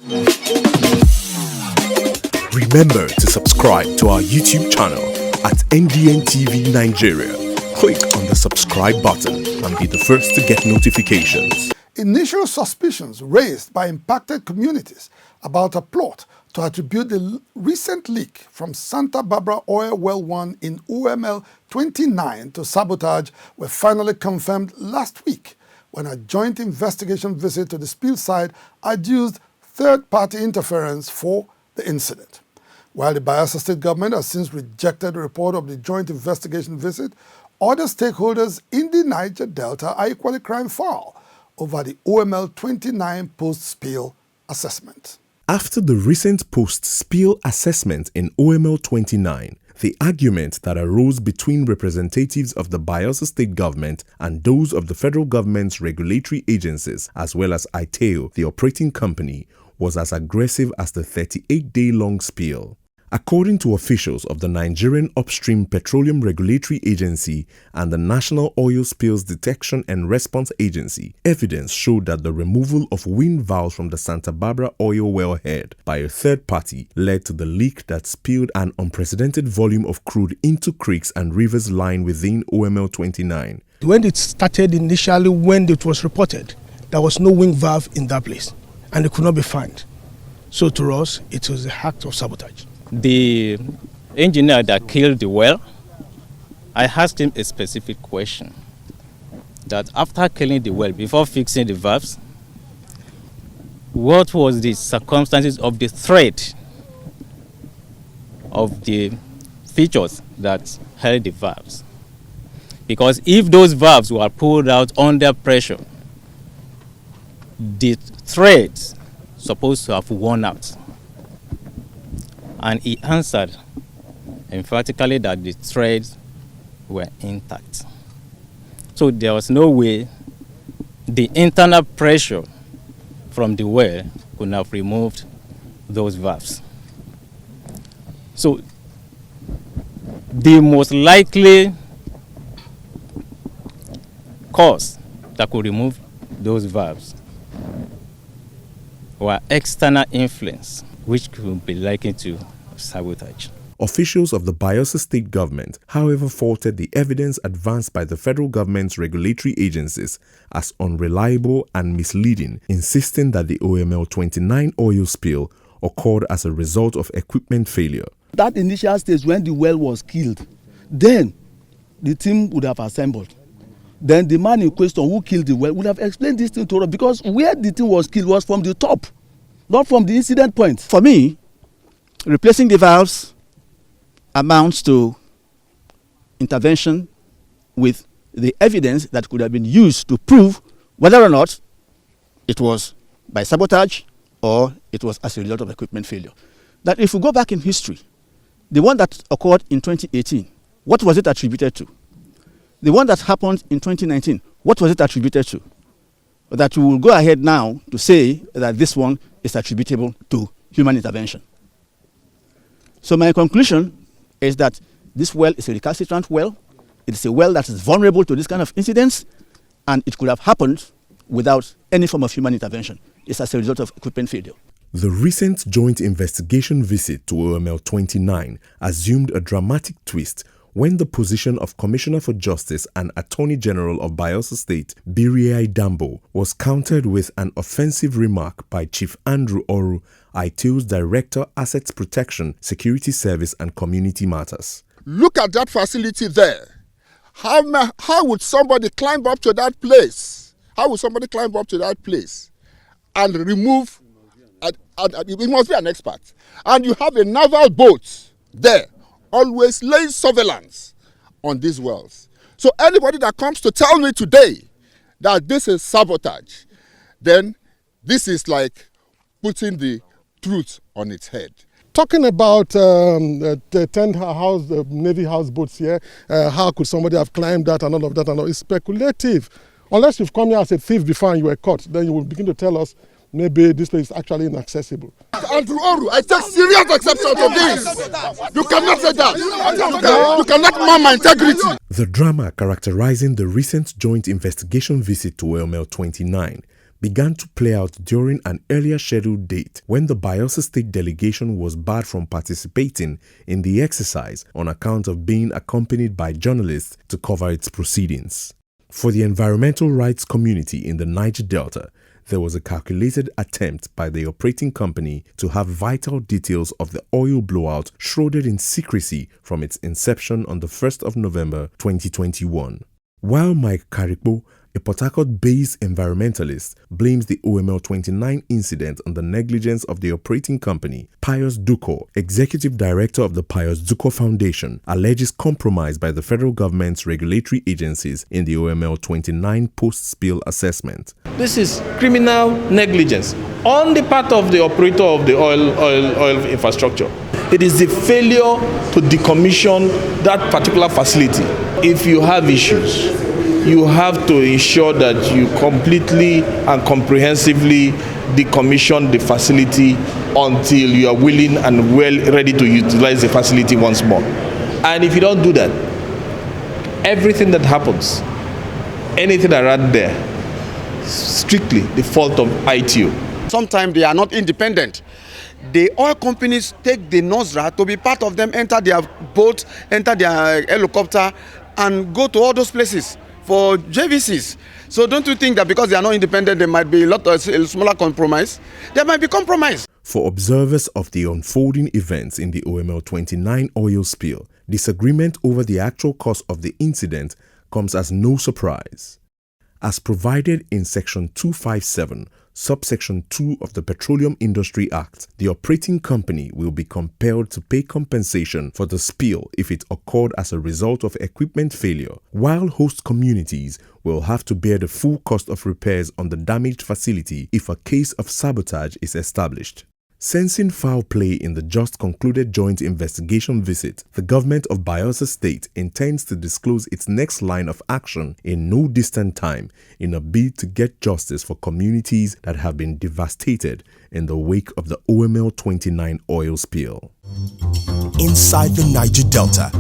Remember to subscribe to our YouTube channel at NDN TV Nigeria. Click on the subscribe button and be the first to get notifications. Initial suspicions raised by impacted communities about a plot to attribute the recent leak from Santa Barbara Oil Well 1 in OML 29 to sabotage were finally confirmed last week when a joint investigation visit to the spill site adduced third-party interference for the incident. While the Bayelsa State government has since rejected the report of the joint investigation visit, other stakeholders in the Niger Delta are equally crying foul over the OML 29 post-spill assessment. After the recent post-spill assessment in OML 29, the argument that arose between representatives of the Bayelsa State government and those of the federal government's regulatory agencies, as well as ITEO, the operating company, was as aggressive as the 38-day-long spill. According to officials of the Nigerian Upstream Petroleum Regulatory Agency and the National Oil Spills Detection and Response Agency, evidence showed that the removal of wind valves from the Santa Barbara oil wellhead by a third party led to the leak that spilled an unprecedented volume of crude into creeks and rivers lying within OML 29. When it started initially, when it was reported, there was no wind valve in that place and it could not be found. So to us, it was an act of sabotage. The engineer that killed the well, I asked him a specific question, that after killing the well, before fixing the valves, what was the circumstances of the thread of the features that held the valves? Because if those valves were pulled out under pressure, the threads supposed to have worn out. And he answered emphatically that the threads were intact. So there was no way the internal pressure from the well could have removed those valves. So the most likely cause that could remove those valves were external influence, which could be likened to sabotage. Officials of the Bayelsa State government, however, faulted the evidence advanced by the federal government's regulatory agencies as unreliable and misleading, insisting that the OML 29 oil spill occurred as a result of equipment failure. That initial stage when the well was killed, then the team would have assembled. Then the man in question who killed the well would have explained this thing to us, because where the thing was killed was from the top, not from the incident point. For me, replacing the valves amounts to intervention with the evidence that could have been used to prove whether or not it was by sabotage or it was as a result of equipment failure. That if we go back in history, the one that occurred in 2018, what was it attributed to? The one that happened in 2019, what was it attributed to? That we will go ahead now to say that this one is attributable to human intervention. So my conclusion is that this well is a recalcitrant well. It is a well that is vulnerable to this kind of incidents, and it could have happened without any form of human intervention. It's as a result of equipment failure. The recent joint investigation visit to OML 29 assumed a dramatic twist when the position of Commissioner for Justice and Attorney General of Bayelsa State, Birie Dambo, was countered with an offensive remark by Chief Andrew Oru, ITEO's Director, Assets Protection, Security Service and Community Matters. Look at that facility there. How would somebody climb up to that place? How would somebody climb up to that place and remove, it must be an expert. And you have a naval boat there, always laying surveillance on these wells. So anybody that comes to tell me today that this is sabotage, then this is like putting the truth on its head. Talking about the 10 Navy houseboats here, how could somebody have climbed that and all of that, and all, it's speculative. Unless you've come here as a thief before and you were caught, then you will begin to tell us maybe this place is actually inaccessible. Andrew Oru, I take serious exception to this. You cannot say that. You cannot mar my integrity. The drama characterizing the recent joint investigation visit to OML 29 began to play out during an earlier scheduled date when the Bayelsa State delegation was barred from participating in the exercise on account of being accompanied by journalists to cover its proceedings. For the environmental rights community in the Niger Delta, there was a calculated attempt by the operating company to have vital details of the oil blowout shrouded in secrecy from its inception on the 1st of November 2021. While Mike Karikpo, a Port Harcourt-based environmentalist, blames the OML-29 incident on the negligence of the operating company, Pius Duko, executive director of the Pius Duko Foundation, alleges compromise by the federal government's regulatory agencies in the OML-29 post-spill assessment. This is criminal negligence on the part of the operator of the oil infrastructure. It is the failure to decommission that particular facility. If you have issues, you have to ensure that you completely and comprehensively decommission the facility until you are willing and ready to utilize the facility once more. And if you don't do that, everything that happens, anything around there, strictly the fault of ITU. Sometimes they are not independent. The oil companies take the NOSRA to be part of them, enter their boat, enter their helicopter, and go to all those places for JVCs. So don't you think that because they are not independent, there might be a smaller compromise? There might be compromise. For observers of the unfolding events in the OML-29 oil spill, disagreement over the actual cause of the incident comes as no surprise. As provided in Section 257, Subsection 2 of the Petroleum Industry Act, the operating company will be compelled to pay compensation for the spill if it occurred as a result of equipment failure, while host communities will have to bear the full cost of repairs on the damaged facility if a case of sabotage is established. Sensing foul play in the just concluded joint investigation visit, the government of Bayelsa State intends to disclose its next line of action in no distant time in a bid to get justice for communities that have been devastated in the wake of the OML-29 oil spill. Inside the Niger Delta,